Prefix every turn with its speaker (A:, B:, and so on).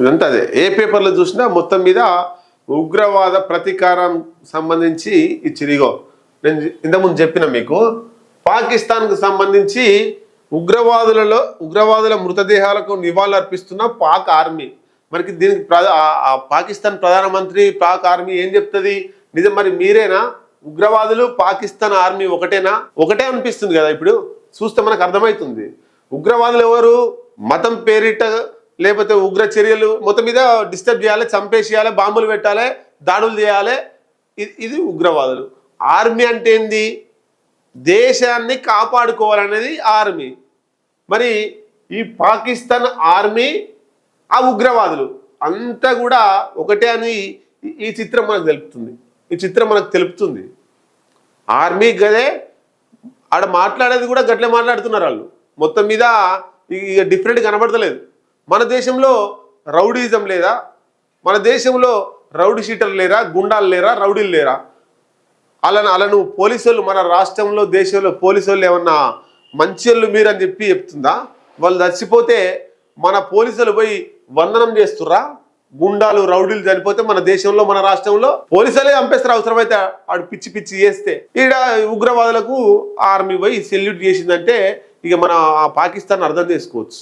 A: ఇదంతా అదే ఏ పేపర్లో చూసినా మొత్తం మీద ఉగ్రవాద ప్రతీకారం సంబంధించి ఇచ్చిరిగో నేను ఇంతకుముందు చెప్పిన మీకు పాకిస్తాన్కు సంబంధించి ఉగ్రవాదుల మృతదేహాలకు నివాళులు అర్పిస్తున్న పాక్ ఆర్మీ మనకి దీనికి పాకిస్తాన్ ప్రధానమంత్రి పాక్ ఆర్మీ ఏం చెప్తుంది నిజం మరి మీరేనా ఉగ్రవాదులు పాకిస్తాన్ ఆర్మీ ఒకటే అనిపిస్తుంది కదా ఇప్పుడు చూస్తే మనకు అర్థమవుతుంది ఉగ్రవాదులు ఎవరు మతం పేరిట లేకపోతే ఉగ్ర చర్యలు మొత్తం మీద డిస్టర్బ్ చేయాలి చంపేసేయాలి బాంబులు పెట్టాలి దాడులు చేయాలి ఇది ఉగ్రవాదులు ఆర్మీ అంటే ఏంది దేశాన్ని కాపాడుకోవాలనేది ఆర్మీ మరి ఈ పాకిస్తాన్ ఆర్మీ ఆ ఉగ్రవాదులు అంతా కూడా ఒకటే అని ఈ చిత్రం మనకు తెలుపుతుంది ఆర్మీ గదే ఆడ మాట్లాడేది కూడా గట్లే మాట్లాడుతున్నారు వాళ్ళు మొత్తం మీద ఇక డిఫరెంట్ కనబడతలేదు మన దేశంలో రౌడీజం లేదా మన దేశంలో రౌడీ షీటర్లు లేరా గుండాలు లేరా రౌడీలు లేరా అలను పోలీసులు మన రాష్ట్రంలో దేశంలో పోలీసులు ఏమన్నా మంచోళ్ళు మీరని చెప్తుందా వాళ్ళు చచ్చిపోతే మన పోలీసులు పోయి వందనం చేస్తుర్రా గుండాలు రౌడీలు చనిపోతే మన దేశంలో మన రాష్ట్రంలో పోలీసులే చంపేస్తారు అవసరమైతే ఆడు పిచ్చి చేస్తే ఈడ ఉగ్రవాదులకు ఆర్మీ పోయి సెల్యూట్ చేసిందంటే ఇక మన పాకిస్తాన్ అర్థం చేసుకోవచ్చు